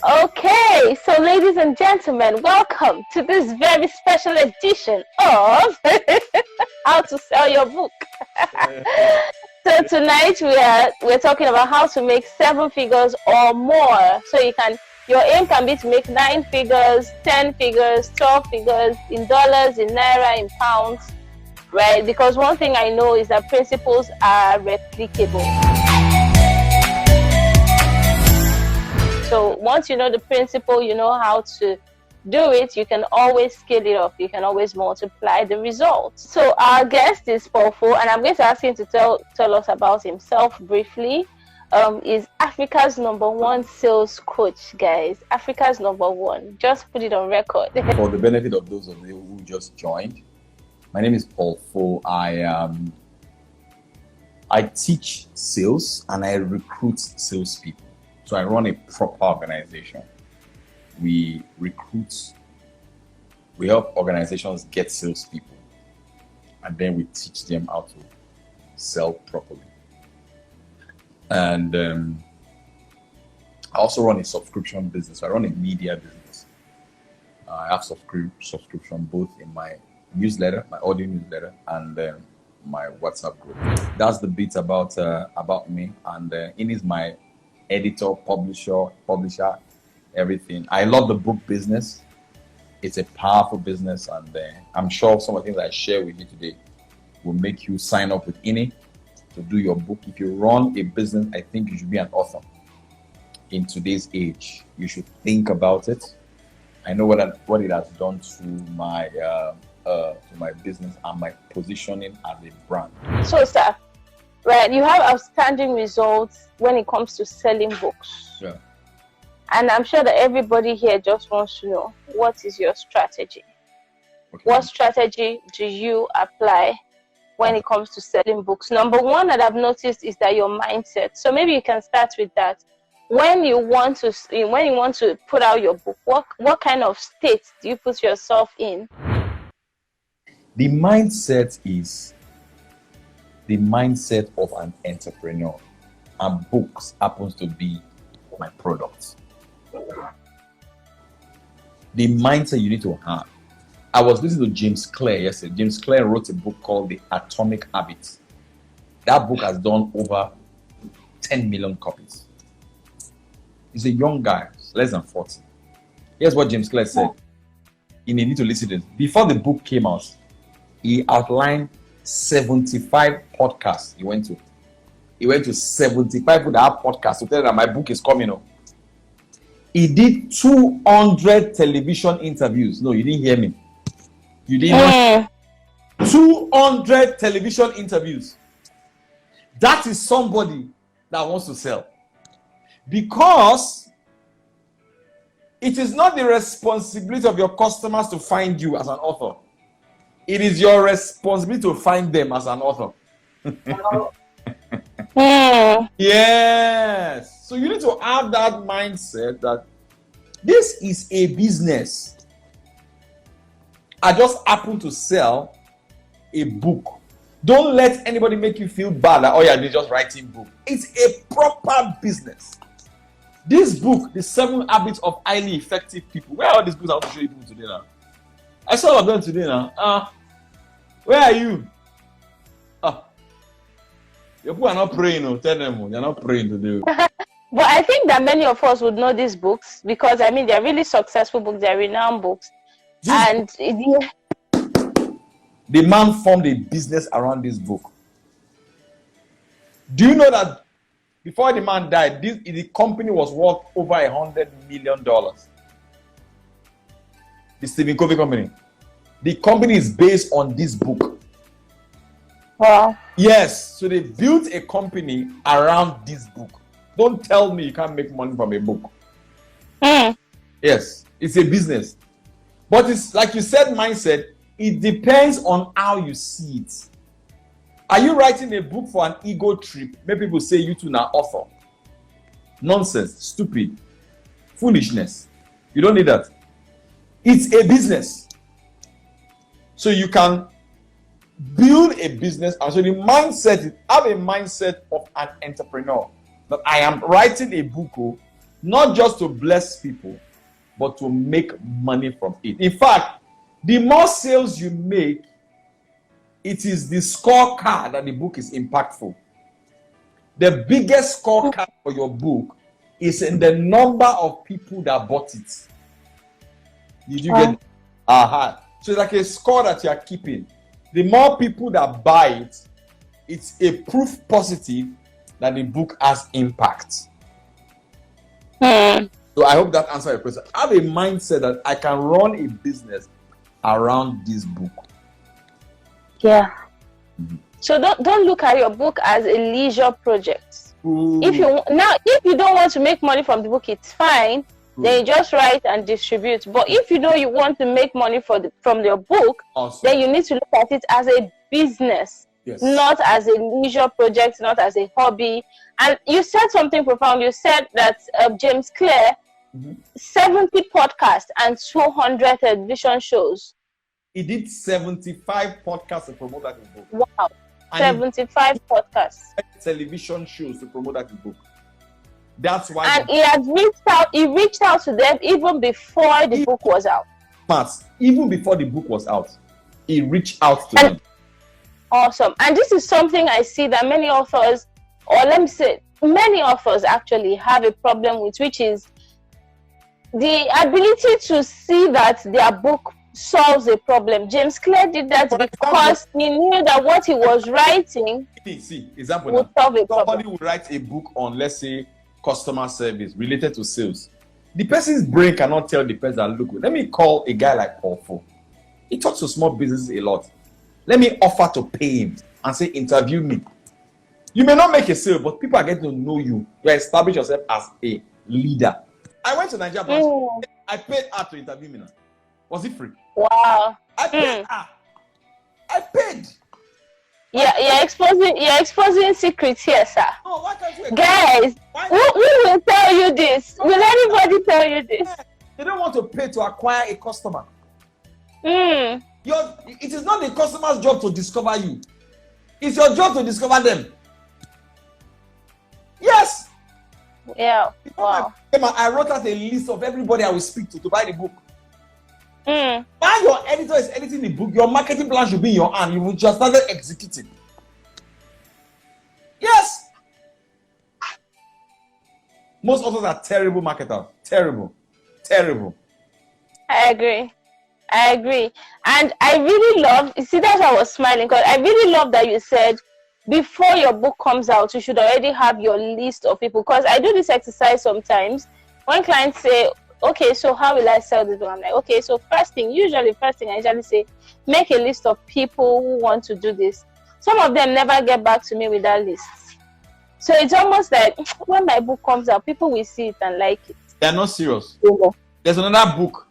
Okay, so ladies and gentlemen, welcome to this very special edition of How to Sell Your Book. So tonight we're talking about how to make 7 figures or more. So your aim can be to make 9 figures, 10 figures, 12 figures in dollars, in naira, in pounds, right? Because one thing I know is that principles are replicable. So once you know the principle, you know how to do it, you can always scale it up. You can always multiply the results. So our guest is Paul Fo, and I'm going to ask him to tell us about himself briefly. Is Africa's #1 sales coach, guys. Africa's #1. Just put it on record. For the benefit of those of you who just joined, my name is Paul Fo. I teach sales and I recruit salespeople. So I run a proper organization. We help organizations get salespeople, and then we teach them how to sell properly. And I also run a subscription business. I run a media business. I have subscription both in my newsletter, my audio newsletter, and my WhatsApp group. That's the bit about me. And in is my editor, publisher, everything. I love the book business. It's a powerful business, and I'm sure some of the things I share with you today will make you sign up with INE to do your book. If you run a business, I think you should be an author. In today's age, you should think about it. I know what it has done to my business and my positioning as a brand. So, sir, right, you have outstanding results when it comes to selling books. Yeah. And I'm sure that everybody here just wants to know, what is your strategy? Okay. What strategy do you apply when it comes to selling books? Number one that I've noticed is that your mindset. So maybe you can start with that. When you want to put out your book, what kind of state do you put yourself in? The mindset is the mindset of an entrepreneur, and books happens to be my product. The mindset you need to have. I was listening to James Clear yesterday. James Clear wrote a book called The Atomic Habits. That book has done over 10 million copies. He's a young guy, less than 40. Here's what James Clear said. You need to listen to this. Before the book came out, he outlined 75 podcasts he went to. He went to 75 people that have podcasts to tell them that my book is coming up. He did 200 television interviews. No, you didn't hear me. You didn't hear 200 television interviews. That is somebody that wants to sell. Because it is not the responsibility of your customers to find you as an author. It is your responsibility to find them as an author. Yes. So you need to have that mindset that this is a business. I just happen to sell a book. Don't let anybody make you feel bad that, oh yeah, they're just writing book. It's a proper business. This book, The 7 Habits of Highly Effective People. Where are all these books I want to show you people today now? I saw them today now. Where are you? Your people are not praying. Tell them they're not praying today. But I think that many of us would know these books because, I mean, they're really successful books. They're renowned books. The man formed a business around this book. Do you know that before the man died, the company was worth over $100 million? The Stephen Covey company. The company is based on this book. Wow. Yes, so they built a company around this book. Don't tell me you can't make money from a book. Yes, it's a business. But it's like you said, mindset, it depends on how you see it. Are you writing a book for an ego trip? Many people say you two are author. Nonsense, stupid, foolishness. You don't need that. It's a business. So you can build a business, and so the mindset is, have a mindset of an entrepreneur. That I am writing a book, not just to bless people, but to make money from it. In fact, the more sales you make, it is the scorecard that the book is impactful. The biggest scorecard for your book is in the number of people that bought it. Did you get it? So it's like a score that you are keeping. The more people that buy it, it's a proof positive that the book has impact. So I hope that answers your question. I have a mindset that I can run a business around this book. Yeah. So don't look at your book as a leisure project. If you don't want to make money from the book, it's fine. Then you just write and distribute. But if you know you want to make money from your book, then you need to look at it as a business, not as a leisure project, not as a hobby. And you said something profound. You said that James Clear, 70 podcasts and 200 television shows. He did 75 podcasts to promote that book. Wow. And 75 podcasts. Television shows to promote that book. That's why. And he reached out to them even before the book was out. Even before the book was out, he reached out to them. Awesome. And this is something I see that many authors, or let me say, many authors actually have a problem with, which is the ability to see that their book solves a problem. James Clear did that because he knew that what he was writing example would solve a problem. Somebody would write a book on, let's say, customer service related to sales. The person's brain cannot tell the person, look, let me call a guy like Paul Fo. He talks to small businesses a lot. Let me offer to pay him and say, interview me. You may not make a sale, but people are getting to know you. You establish yourself as a leader. I went to Nigeria. I paid her to interview me now. Was it free? Wow. I paid her. I paid. Yeah, you're exposing secrets here, sir. No, why can't you? Guys, who will tell you this? Will anybody tell you this? They don't want to pay to acquire a customer. Mm. It is not the customer's job to discover you. It's your job to discover them. Yes. Yeah. Wow. I wrote out a list of everybody I will speak to buy the book. Mm. While your editor is editing the book, your marketing plan should be in your hand. You will just start executing. Yes. Most authors are terrible marketers. Terrible. I agree. And I really love, you see, that's why I was smiling, because I really love that you said before your book comes out, you should already have your list of people. Because I do this exercise sometimes when clients say, okay, so how will I sell this book? I'm like, okay, so first thing I usually say, make a list of people who want to do this. Some of them never get back to me with that list. So it's almost like when my book comes out, people will see it and like it. They're not serious. There's another book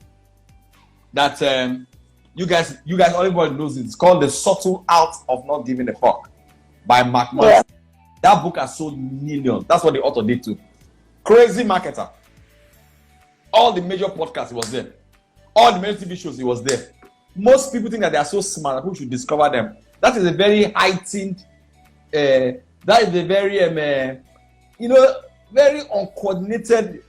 that you guys everybody knows it. It's called The Subtle Art of Not Giving a Fuck by Mark Manson. Yeah. That book has sold millions. That's what the author did too. Crazy marketer. All the major podcasts, he was there. All the major TV shows, he was there. Most people think that they are so smart that people should discover them. That is a very heightened, that is a very, very uncoordinated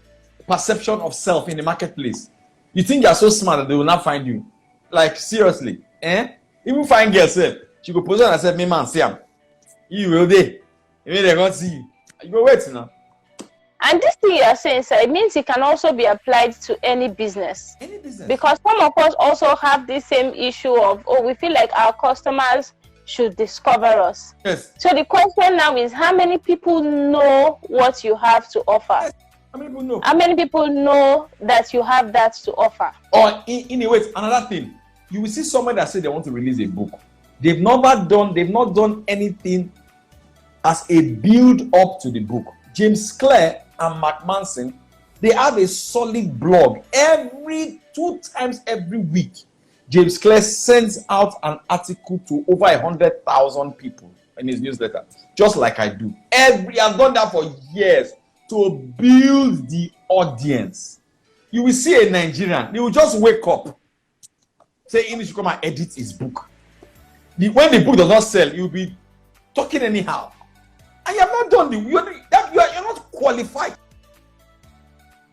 perception of self in the marketplace. You think you are so smart that they will not find you. Like, seriously. Even find girls, she go position herself, me man, see him. You will there. Maybe they can't see you. You go wait now. And this thing you are saying, sir, it means it can also be applied to any business. Any business. Because some of us also have the same issue of, we feel like our customers should discover us. Yes. So the question now is, how many people know what you have to offer? Yes. How many people know? How many people know that you have that to offer? Or in a way, another thing, you will see someone that say they want to release a book. They've not done anything as a build up to the book. James Clear and Mark Manson, they have a solid blog. 2 times every week, James Clear sends out an article to over 100,000 people in his newsletter, just like I do. I've done that for years to build the audience. You will see a Nigerian, they will just wake up, say English should come and edit his book. When the book does not sell, you'll be talking anyhow. And you have not done you're not qualified.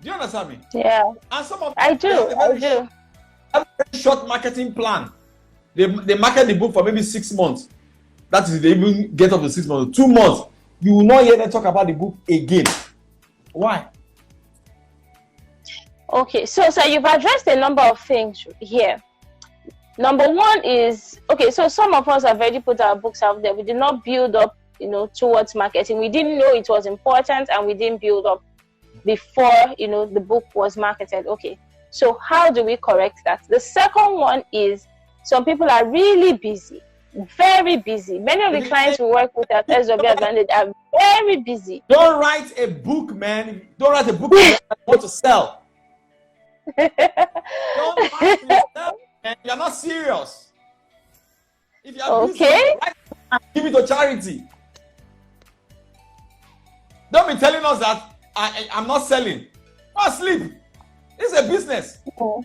Do you understand me? Yeah. And some of I them have do. a very I do. have a very short marketing plan. They market the book for maybe 6 months. That is, they even get up to 6 months. 2 months, you will not hear them talk about the book again. Why? Okay, so you've addressed a number of things here. Number one is, okay, so some of us have already put our books out there. We did not build up, towards marketing. We didn't know it was important, and we didn't build up before, the book was marketed. Okay, so how do we correct that? The second one is, some people are really busy, very busy. Many of the clients we work with at SW Advantage are very busy. Don't write a book, man. Don't write a book that you want to sell. Don't write to yourself, and you're not serious. If you're busy, write and give it to charity. Don't be telling us that I'm not selling. Go sleep. This is a business. Oh.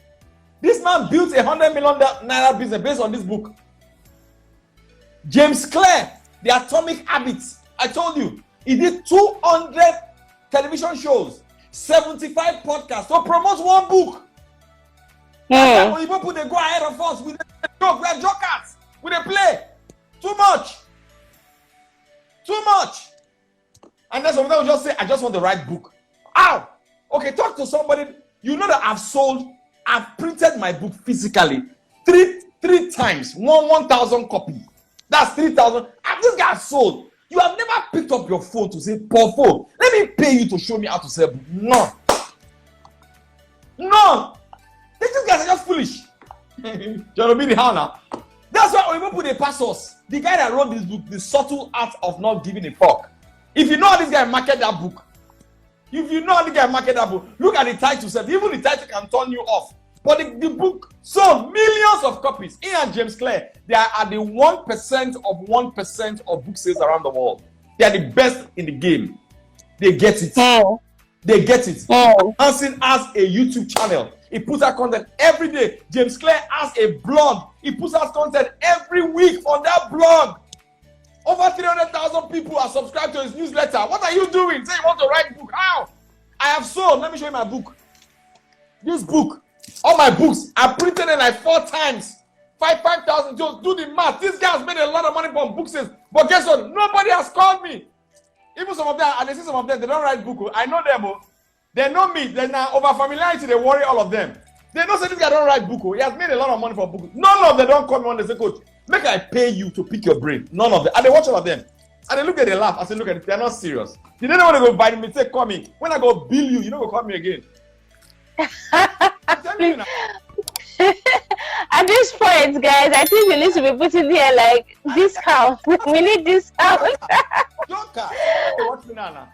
This man built $100 million naira business based on this book. James Clear, The Atomic Habits. I told you, he did 200 television shows, 75 podcasts to promote one book. When people they go ahead of us with a joke, we are jokers. We they play too much. And then sometimes we just say, I just want to write book. Ow! Okay, talk to somebody. You know that I've printed my book physically three times, 1,000 copies. That's 3,000. And this guy sold. You have never picked up your phone to say, Paul phone, let me pay you to show me how to sell book. None. These guys are just foolish. You're be the how now. That's why when people put a pastors, the guy that wrote this book, The Subtle Art of Not Giving a Fuck. If you know how this guy market that book, look at the title self. Even the title can turn you off. But the book sold millions of copies. He and James Clear, they are at the 1% of book sales around the world. They are the best in the game. They get it. They get it. Hansen has a YouTube channel. He puts out content every day. James Clear has a blog. He puts out content every week on that blog. Over 300,000 people are subscribed to his newsletter. What are you doing? Say you want to write a book. How? I have sold. Let me show you my book. This book. All my books. I printed it like 4 times. 5,000. Just do the math. This guy has made a lot of money from book sales. But guess what? Nobody has called me. Even some of them, and they see some of them, they don't write book. I know them. They know me. They're now over familiarity. They worry all of them. They know say this guy don't write book. He has made a lot of money from book. None of them don't call me when they say, coach, make I pay you to pick your brain. None of them. And they watch all of them. And they look at they laugh. I say, look at it. They're not serious. They don't want to go buy me. Say, call me. When I go bill you, you don't go call me again. I'm telling you now. At this point, guys, I think we need to be putting here like discount. We need discount. Joker. They watch me now.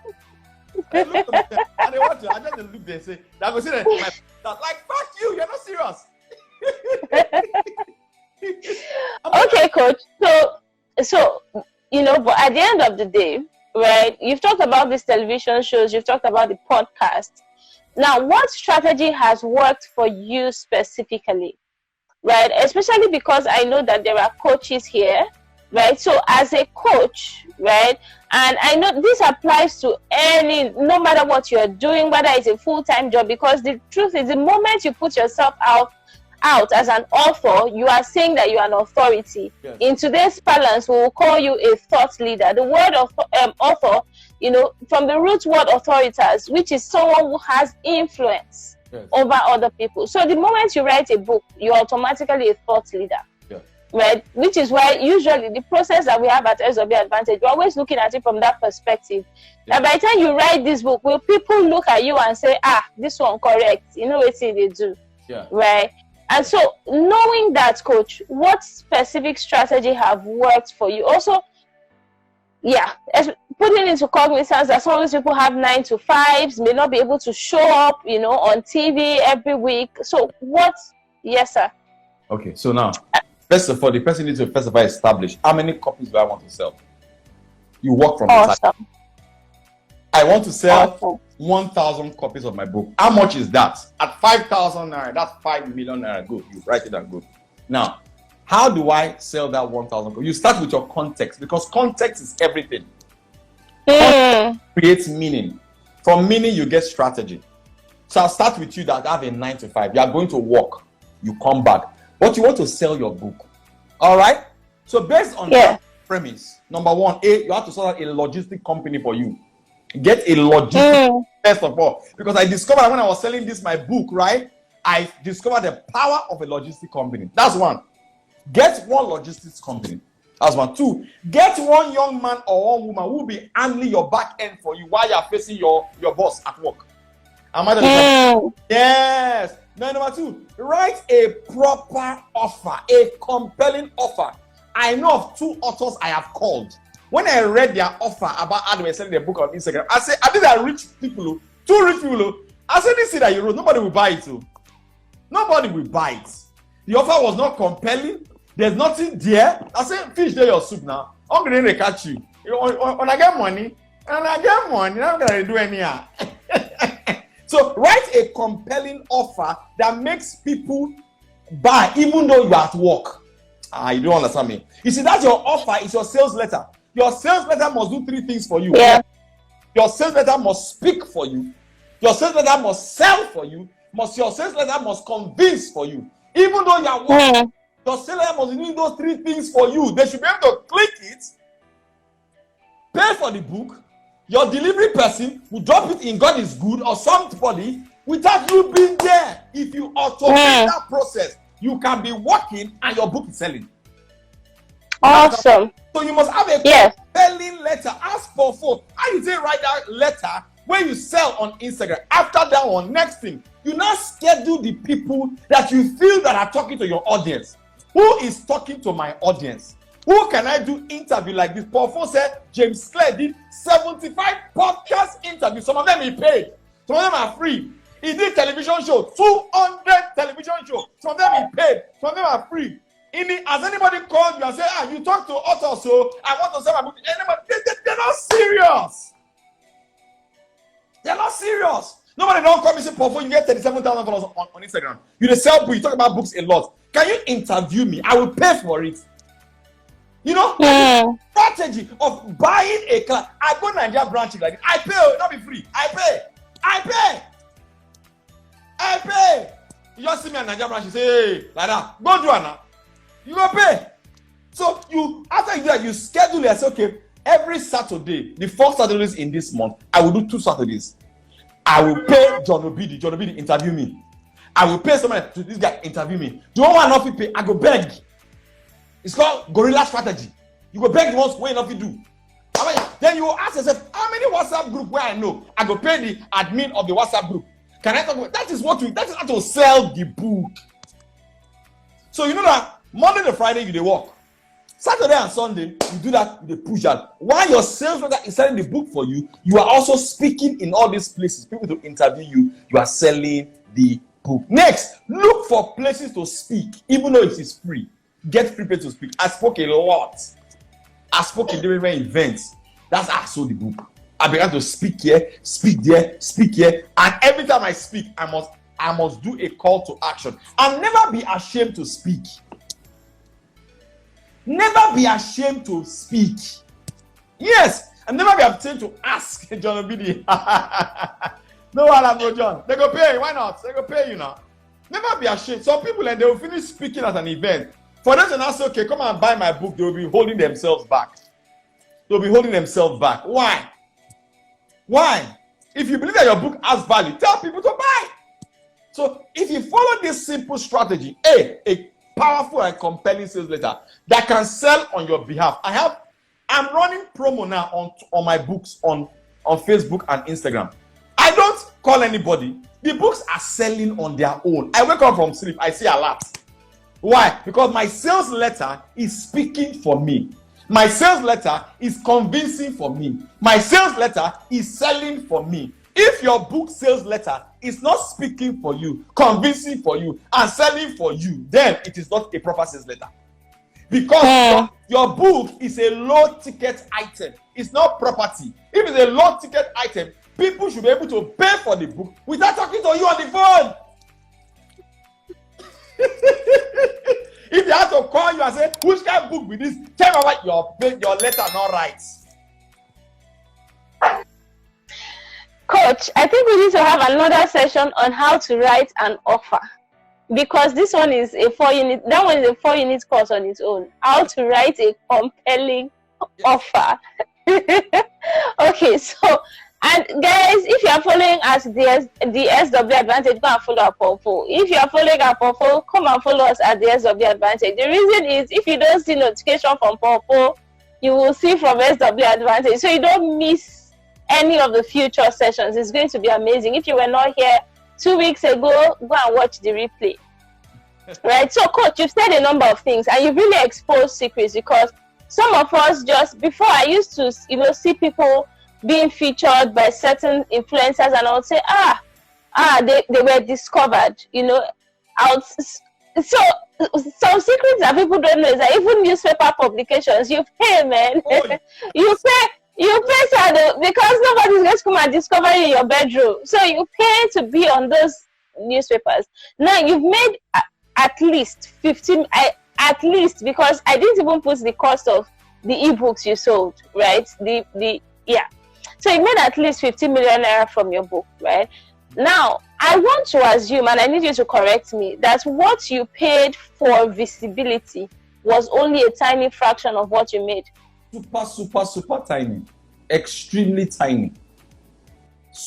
I look at them and they watch you. I just look there and say, I go see them. Like, fuck you. You're not serious. Okay, coach. So but at the end of the day, right? You've talked about these television shows. You've talked about the podcast. Now, what strategy has worked for you specifically, right? Especially because I know that there are coaches here, right? So as a coach, right? And I know this applies to no matter what you're doing, whether it's a full-time job, because the truth is the moment you put yourself out as an author, you are saying that you are an authority. Yes. In today's parlance, we will call you a thought leader. The word of author, from the root word authoritas, which is someone who has influence over other people. So the moment you write a book, you're automatically a thought leader. Yeah. Right? Which is why usually the process that we have at SW Advantage, we're always looking at it from that perspective. Yeah. And by the time you write this book, will people look at you and say, this one correct? You know what they do. Yeah. Right? And so knowing that, coach, what specific strategy have worked for you? Also, putting into cognizance that some of these people have 9 to 5s, may not be able to show up, on TV every week. So yes, sir. Okay, so now, first of all, the person needs to first of all establish how many copies do I want to sell. You work from the side. I want to sell 1,000 copies of my book. How much is that? At 5,000 naira, that's 5 million naira. Good. You write it down. Good. Now, how do I sell that 1,000? You start with your context, because context is everything. Context creates meaning. From meaning, you get strategy. So I'll start with you that have a 9 to 5. You are going to work. You come back. But you want to sell your book. All right? So based on that premise, number one, you have to sort out a logistic company for you. Get a logistic first of all. Because I discovered when I was selling my book, right? I discovered the power of a logistic company. That's one. Get one logistics company. That's one. Two, get one young man or one woman who will be handling your back end for you while you are facing your boss at work. Am I the Yes. Now, number two, write a proper offer, a compelling offer. I know of 2 authors I have called. When I read their offer about how they were selling their book on Instagram, I said, are these are rich people? 2 rich people. I said, this thing that you wrote, nobody will buy it. Nobody will buy it. The offer was not compelling. There's nothing there. I said, fish there your soup now. I'm going to catch you. When I get money, I'm not going to do any. So write a compelling offer that makes people buy even though you're at work. You don't understand me. You see, that's your offer. It's your sales letter. Your sales letter must do 3 things for you. Yeah. Your sales letter must speak for you. Your sales letter must sell for you. Your sales letter must convince for you. Even though you're working, your sales letter must do those 3 things for you. They should be able to click it, pay for the book. Your delivery person will drop it in God is good or somebody without you being there. If you automate that process, you can be working and your book is selling. Awesome. So you must have a compelling letter. Ask for phone. How you say write that letter when you sell on Instagram? After that one, next thing, you now schedule the people that you feel that are talking to your audience. Who is talking to my audience? Who can I do interview like this? Paul Fon said James Clare did 75 podcast interviews. Some of them he paid. Some of them are free. He did television show, 200 television show. Some of them he paid. Some of them are free. Has anybody called you and said, you talk to authors, so I want to sell my book? They're not serious. They're not serious. Nobody don't come and say, Paul Fon, you get $37,000 on Instagram. You sell books, you talk about books a lot. Can you interview me? I will pay for it. You know, strategy of buying a class. I go to Nigeria branch like this. I pay, not be free. I pay. You just see me at Nigeria branch, you say, hey, like that. Go do it now. You go pay. So after you do that, you schedule it. Okay, every Saturday, the 4 Saturdays in this month, I will do 2 Saturdays. I will pay John Obidi. John Obidi interview me. I will pay somebody to this guy interview me. Do you want enough to pay? I go beg. It's called guerrilla strategy. You go beg the ones where enough you do. Then you will ask yourself, how many WhatsApp group where I know? I go pay the admin of the WhatsApp group. Can I talk about that? That is how to sell the book. So you know that Monday to Friday you dey work. Saturday and Sunday you do that, you dey push out. While your sales letter is selling the book for you, you are also speaking in all these places. People to interview you, you are selling the book. Next, look for places to speak, even though it is free. Get prepared to speak. I spoke a lot. I spoke in different events. That's how I sold the book. I began to speak here, speak there, speak here. And every time I speak, I must do a call to action. And never be ashamed to speak. Never be ashamed to speak. Yes, and never be ashamed to ask John Obidi. No one no John. They go pay. Why not? They go pay you now. Never be ashamed. Some people and they will finish speaking at an event. For them to now say, okay, come and buy my book, they will be holding themselves back. They'll be holding themselves back. Why? Why? If you believe that your book has value, tell people to buy. So if you follow this simple strategy, a powerful and compelling sales letter that can sell on your behalf. I'm running promo now on my books on Facebook and Instagram. I don't call anybody. The books are selling on their own. I wake up from sleep, I see a lot. Why? Because my sales letter is speaking for me. My sales letter is convincing for me. My sales letter is selling for me. If your book sales letter is not speaking for you, convincing for you, and selling for you, then it is not a proper sales letter. Because your book is a low ticket item. It's not property. If it's a low ticket item, people should be able to pay for the book without talking to you on the phone. If they have to call you and say, which kind of book with this? Tell me what your letter not right. Coach, I think we need to have another session on how to write an offer, because this one is a 4-unit, that one is a 4-unit course on its own. How to write a compelling offer. Okay, so, and guys, if you are following us the SW Advantage, go and follow our Popo. If you are following our Popo, come and follow us at the SW Advantage. The reason is, if you don't see notification from Popo, you will see from SW Advantage, so you don't miss any of the future sessions. It's going to be amazing. If you were not here 2 weeks ago, go and watch the replay. Right? So, Coach, you've said a number of things, and you've really exposed secrets, because some of us, just before, I used to, see people being featured by certain influencers, and I would say, they were discovered, out. So some secrets that people don't know is that even newspaper publications, you pay, man. Oh. you pay because nobody's going to come and discover you in your bedroom. So you pay to be on those newspapers. Now you've made at least 15, at least, because I didn't even put the cost of the ebooks you sold, right? So you made at least 50 million naira from your book, right? Now, I want to assume, and I need you to correct me, that what you paid for visibility was only a tiny fraction of what you made. Super tiny. Extremely tiny.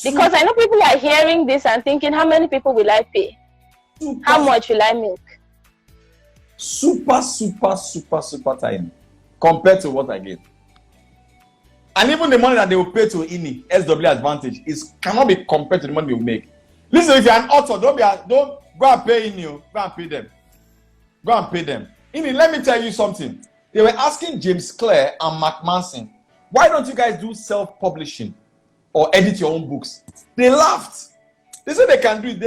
Because I know people are hearing this and thinking, how many people will I pay? How much will I make? Super tiny compared to what I get. And even the money that they will pay to INI, SW Advantage, cannot be compared to the money you make. Listen, if you're an author, don't go and pay INI. Go and pay them. Go and pay them. INI, let me tell you something. They were asking James Clear and Mark Manson, why don't you guys do self-publishing or edit your own books? They laughed. They said they can do it.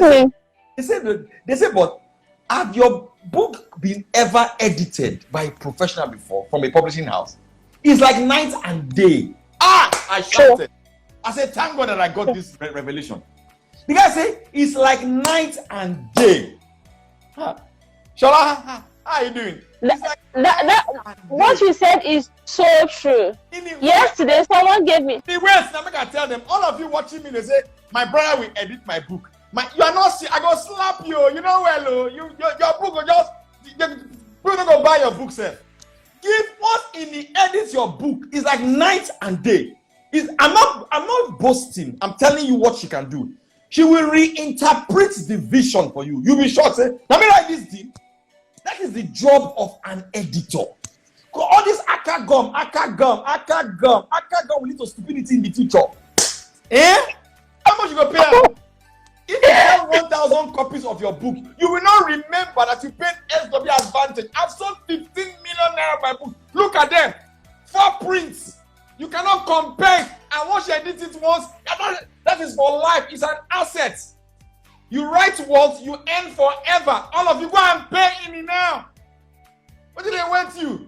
They said, but have your book been ever edited by a professional before from a publishing house? It's like night and day. I shouted. I said, thank God that I got this revelation. The guy said, it's like night and day. Shola, how are you doing? What you said is so true. Yesterday, someone gave me. The West, now I tell them, all of you watching me, they say, my brother will edit my book. You are not, I go slap you. You know well, your book will just, people don't go buy your book, sir. Give us in the edit your book. It's like night and day. I'm not boasting. I'm telling you what she can do. She will reinterpret the vision for you. You'll be shocked. Say, let me write this thing. That is the job of an editor. All this aka gum will lead to stupidity in the future. How much you go pay? If you sell 1,000 copies of your book, you will not remember that you paid SW Advantage. I've sold 15 million naira by book. Look at them. 4 prints. You cannot compare. And once you edit it once, that is for life. It's an asset. You write once, you earn forever. All of you go and pay in now. What did they want you?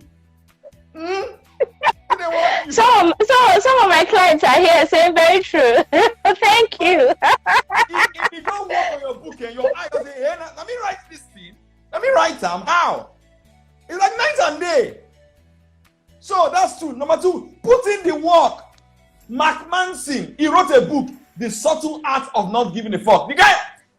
Some of my clients are here saying very true. Thank you. If you don't work on your book and your eyes say, hey, let me write this thing. Let me write them. How? It's like night and day. So that's 2. Number 2, put in the work. Mark Manson, he wrote a book, The Subtle Art of Not Giving a Fuck.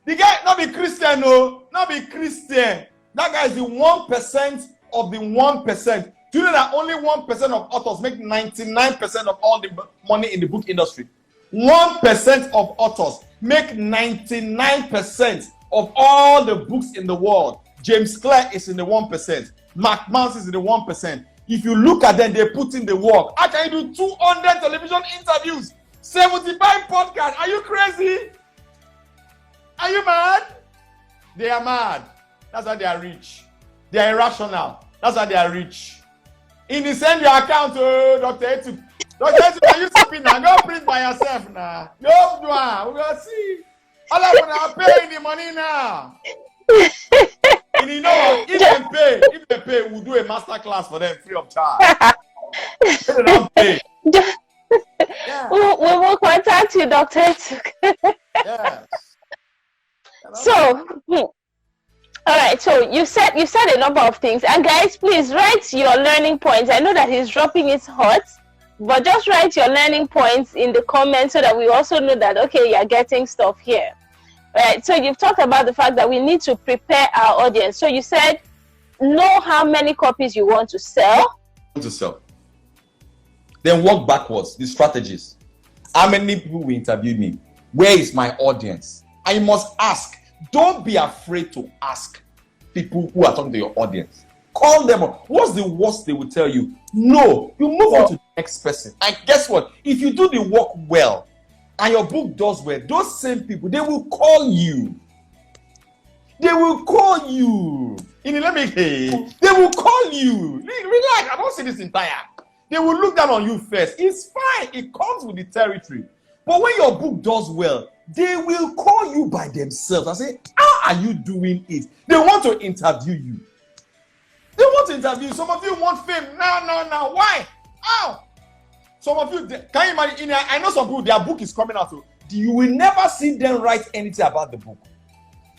The guy not be Christian, no. Not be Christian. That guy is the 1% of the 1%. Do you know that only 1% of authors make 99% of all the money in the book industry? 1% of authors make 99% of all the books in the world. James Clear is in the 1%. Mark Manson is in the 1%. If you look at them, they put in the work. How can you do 200 television interviews, 75 podcasts? Are you crazy? Are you mad? They are mad. That's why they are rich. They are irrational. That's why they are rich. In the send your account to Dr. Etu. Dr. Etu, are you sleeping now? Go print by yourself now. Go do it. We're going to see. All of them are paying the money now. And you know what? If they pay, we'll do a master class for them free of charge. They don't pay. Yeah. We will contact you, Dr. Etu. Yes. So, all right, so you said a number of things, and guys, please write your learning points. I know that he's dropping it hot, But just write your learning points in the comments so that we also know that, okay, you're getting stuff here. Right? So you've talked about the fact that we need to prepare our audience. So you said, know how many copies you want to sell. Then work backwards, the strategies. How many people will interview me? Where is my audience? I must ask. Don't be afraid to ask people who are talking to your audience. Call them up. What's the worst they will tell you? No. You move on to the next person. And guess what? If you do the work well and your book does well, those same people, they will call you. They will call you. They will call you. Relax. I don't see this entire. They will look down on you first. It's fine. It comes with the territory. But when your book does well, they will call you by themselves and say, how are you doing it? They want to interview you. They want to interview you. Some of you want fame. Now. Why? How? Some of you, can you imagine? I know some people, their book is coming out. So you will never see them write anything about the book.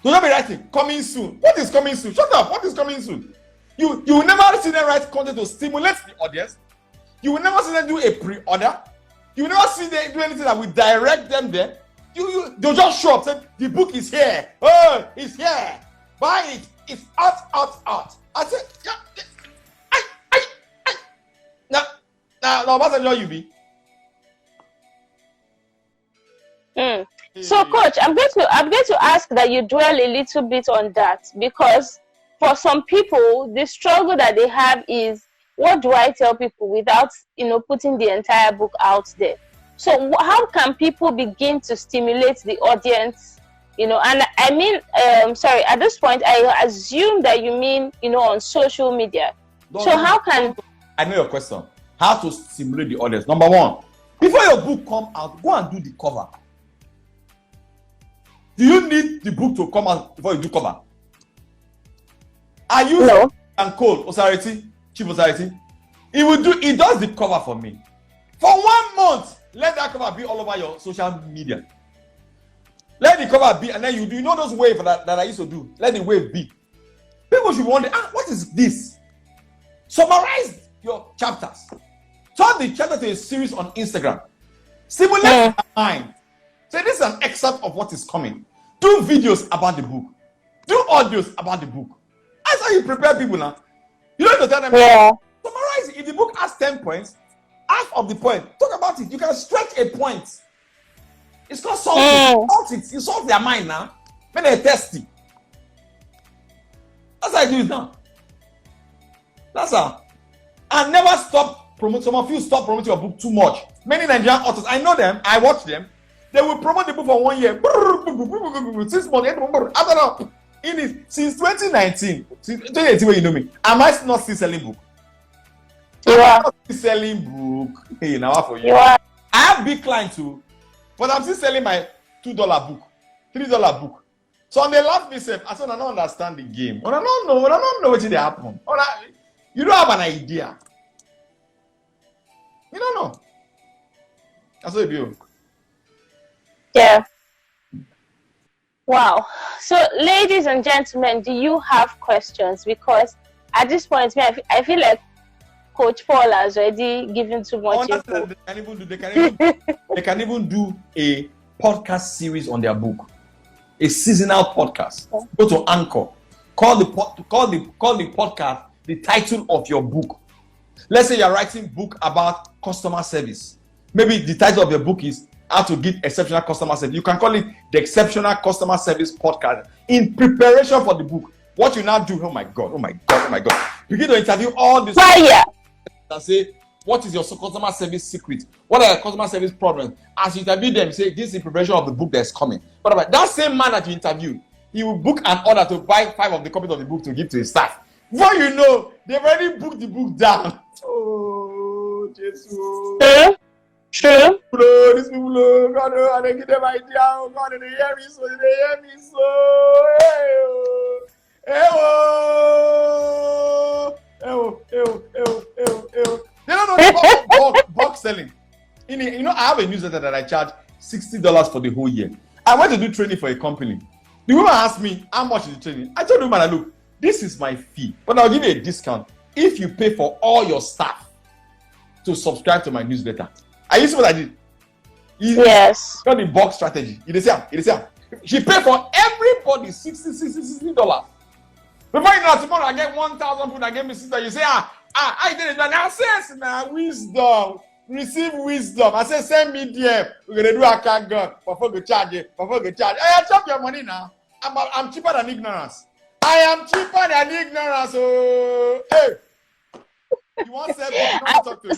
Do not be writing, coming soon. What is coming soon? Shut up. What is coming soon? You will never see them write content to stimulate the audience. You will never see them do a pre-order. You will never see them do anything that will direct them there. They'll just show up, say, the book is here. Oh, it's here. Buy it. It's out. I said, now, what's the you be? So, Coach, I'm going to ask that you dwell a little bit on that, because for some people, the struggle that they have is, what do I tell people without, putting the entire book out there? So how can people begin to stimulate the audience? And I mean, at this point, I assume that you mean, on social media. How can... I know your question. How to stimulate the audience? Number one, before your book come out, go and do the cover. Do you need the book to come out before you do cover? I use and code Osarity, Chief Osarity. It does the cover for me. For 1 month, let that cover be all over your social media. Let the cover be, and then you know those waves that I used to do. Let the wave be. People should wonder, what is this? Summarize your chapters. Turn the chapter to a series on Instagram. Stimulate your mind. Say this is an excerpt of what is coming. Do videos about the book. Do audios about the book. That's how you prepare people now. You don't have to tell them. Summarize it. If the book has 10 points, half of the point, talk about it. You can stretch a point. It's called salting. Salt it. You salt their mind now. When they're thirsty. That's how I do it now. That's how. And never stop promoting. Some of you stop promoting your book too much. Many Nigerian authors, I know them, I watch them. They will promote the book for 1 year. 6 months, 8 months. I don't know. Since 2019, since 2018 when you know me, am I not still selling book? You are. I'm not still selling book. Hey, now for you. You are. I have big clients too, but I'm still selling my $2 book, $3 book. So they laugh me, say, I said, I don't understand the game. I don't know what did happen. You don't have an idea. You don't know. That's what it is. Yeah. Wow. So, ladies and gentlemen, do you have questions? Because at this point, I feel like Coach Paul has already given too much info. They can even do a podcast series on their book, a seasonal podcast. Go to Anchor. Call the podcast the title of your book. Let's say you're writing a book about customer service. Maybe the title of your book is How to Give Exceptional Customer Service. You can call it the Exceptional Customer Service Podcast. In preparation for the book, what you now do, oh my God. Begin to interview all these and say, what is your customer service secret? What are your customer service problems? As you interview them, say, this is in preparation of the book that's coming. But that same man that you interview, he will book an order to buy 5 of the copies of the book to give to his staff. Before you know, they've already booked the book down. Oh, Jesus. True. These people, God, I give them idea. Oh, God, they hear me so. They don't know the bulk selling. I have a newsletter that I charge $60 for the whole year. I went to do training for a company. The woman asked me, how much is the training? I told the woman, look, this is my fee, but I'll give you a discount if you pay for all your staff. to subscribe to my newsletter. I used what I did. Yes. Got the box strategy. It is here. She paid for everybody $60. Before you know, tomorrow I get 1,000 people that gave me $60. You say, I did it. And I says, now wisdom. Receive wisdom. I say, send me there. We're gonna do a car gun. Before we charge it. I chop your money now. I'm cheaper than ignorance. I am cheaper than ignorance. Oh, hey. You want to say, you don't talk to me.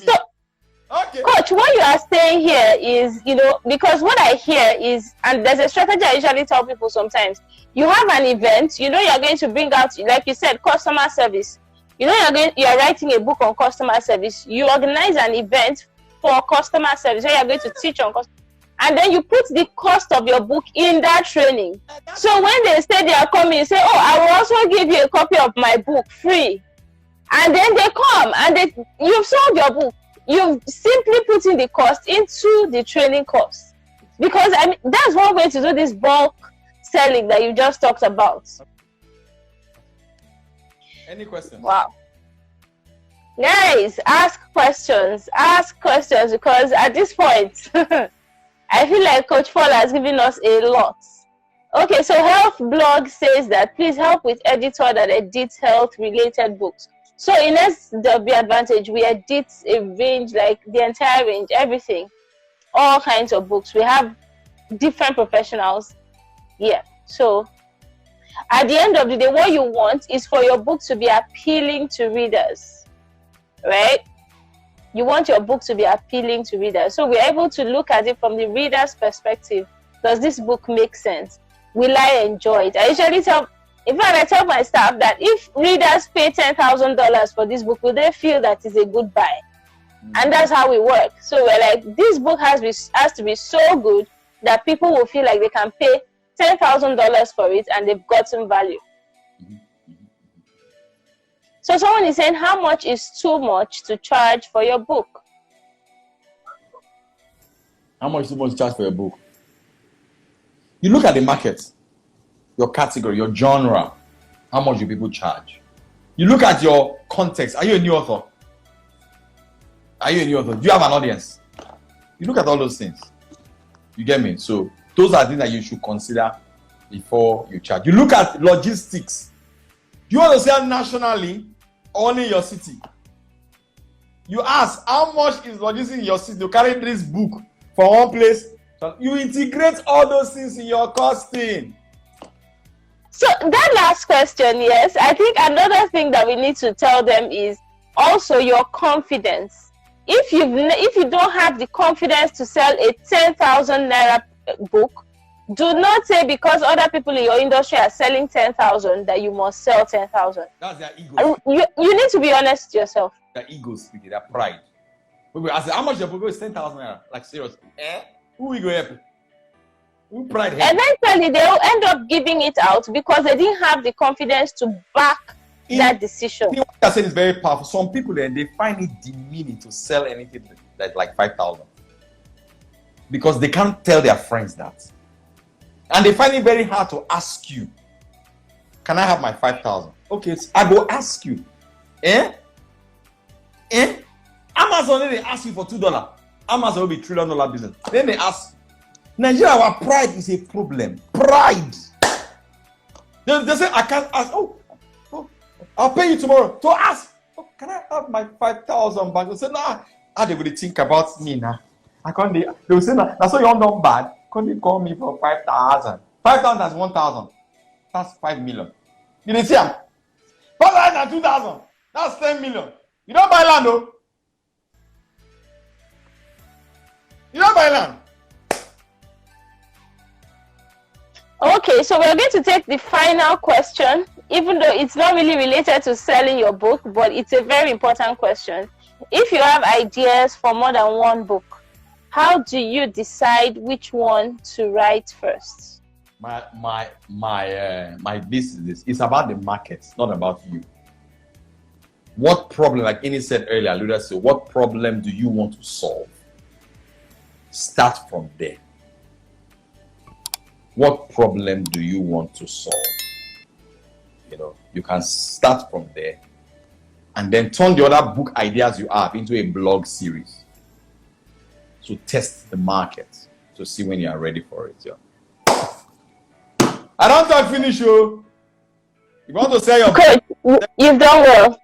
Okay. Coach, what you are saying here is, because what I hear is, and there's a strategy I usually tell people sometimes. You have an event, you're going to bring out, like you said, customer service. You're writing a book on customer service. You organize an event for customer service where you're going to teach on customer, and then you put the cost of your book in that training. So when they say they are coming, you say, oh, I will also give you a copy of my book free. And then they come and you've sold your book. You've simply put in the cost into the training cost. Because that's one way to do this bulk selling that you just talked about. Any questions? Wow. Guys, ask questions because at this point, I feel like Coach Paul has given us a lot. Okay, so Health Blog says that please help with editor that edits health-related books. So in SW Advantage, we edit a range, like the entire range, everything, all kinds of books. We have different professionals here. So at the end of the day, what you want is for your book to be appealing to readers, right? You want your book to be appealing to readers. So we're able to look at it from the reader's perspective. Does this book make sense? Will I enjoy it? I usually I tell my staff that if readers pay $10,000 for this book, will they feel that it's a good buy? And that's how we work. So we're like, this book has to be so good that people will feel like they can pay $10,000 for it and they've gotten value. So someone is saying, how much is too much to charge for your book? How much is too much to charge for your book? You look at the market, your category, your genre. How much do people charge? You look at your context. Are you a new author? Do you have an audience? You look at all those things. You get me? So those are things that you should consider before you charge. You look at logistics. Do you want to sell nationally or only in your city? You ask, how much is logistics in your city to carry this book from one place? So you integrate all those things in your costing. So that last question, yes, I think another thing that we need to tell them is also your confidence. If you don't have the confidence to sell a 10,000 naira book, do not say because other people in your industry are selling 10,000 that you must sell 10,000. That's their ego. You need to be honest to yourself. Their ego speaking, their pride. I said, how much your book is 10,000 naira? Like seriously, who will go help? Who pride help? Eventually, they will end up giving it out because they didn't have the confidence to back that decision. What I said is very powerful. Some people then they find it demeaning to sell anything that's like 5,000 because they can't tell their friends that, and they find it very hard to ask you, "Can I have my 5,000?" Okay, so I go ask you, Amazon they ask you for $2. Amazon will be $1 trillion business. Then they ask. Nigeria, our pride is a problem. Pride. They say, I can't ask. Oh, I'll pay you tomorrow. So ask, can I have my 5,000 back? They say, nah. How they will think about me now? I can't. They will say, nah. That's why you're not bad. Can't they call me for 5,000? 5,000 that's 1,000. That's 5 million. You didn't see them? 5,000 and 2,000. That's 10 million. You don't buy land, though. You don't buy land. Okay, so we're going to take the final question, even though it's not really related to selling your book, but it's a very important question. If you have ideas for more than one book, how do you decide which one to write first? My business is this. It's about the market, not about you. What problem, like Ini said earlier, alluded to, what problem do you want to solve? Start from there. What problem do you want to solve? You can start from there and then turn the other book ideas you have into a blog series. So test the market to see when you are ready for it. Yeah. I don't have to finish you. You want to say your Coach, you've done well.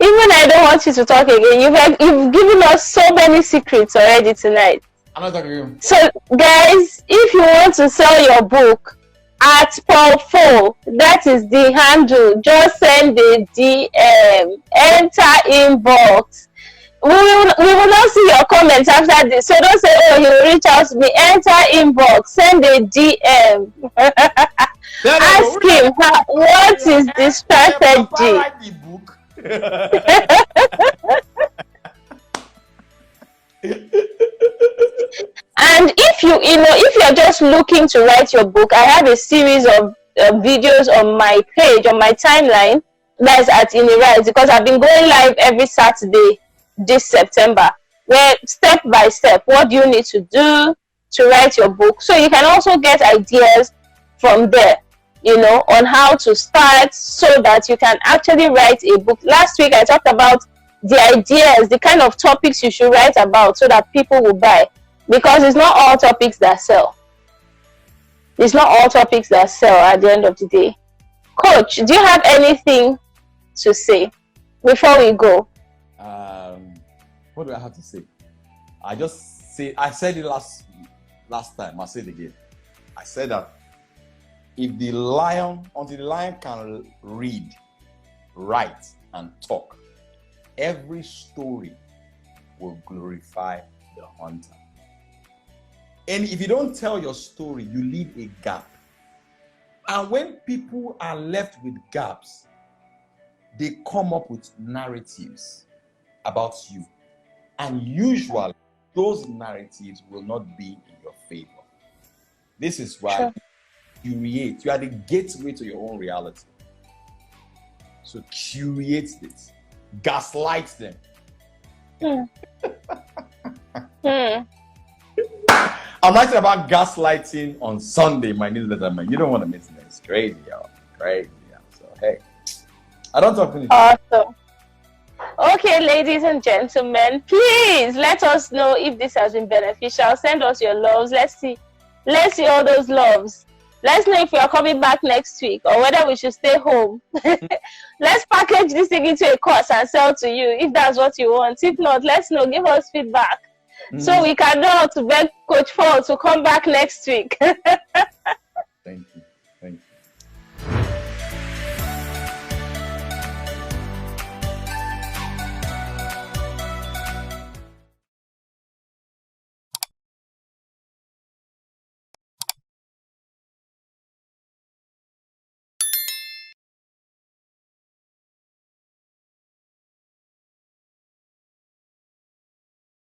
Even I don't want you to talk again. You've given us so many secrets already tonight. I'm not talking to you. So, guys, if you want to sell your book at Paul4, that is the handle. Just send a DM, enter inbox. We will not see your comments after this. So don't say, oh, he will reach out to me. Enter inbox, send a DM. Ask him, what is the strategy? And if you're just looking to write your book, I have a series of videos on my page, on my timeline, that's at IniRise, because I've been going live every Saturday this September, where step by step, what do you need to do to write your book? So you can also get ideas from there, on how to start so that you can actually write a book. Last week I talked about the ideas, the kind of topics you should write about so that people will buy, because it's not all topics that sell. It's not all topics that sell at the end of the day. Coach, do you have anything to say before we go? What do I have to say? I said it last time. I'll say it again. I said that until the lion can read, write, and talk, every story will glorify the hunter. And if you don't tell your story, you leave a gap. And when people are left with gaps, they come up with narratives about you. And usually, those narratives will not be in your favor. This is why you are the gateway to your own reality. So curate it. Gaslight them. I'm writing about gaslighting on Sunday, my newsletter, man. You don't want to miss it. It's crazy, y'all. Crazy, y'all. So, hey. I don't talk to you. Awesome. Okay, ladies and gentlemen, please let us know if this has been beneficial. Send us your loves. Let's see all those loves. Let's know if we are coming back next week or whether we should stay home. Let's package this thing into a course and sell to you if that's what you want. If not, let's know. Give us feedback so we can know how to beg Coach Paul to come back next week.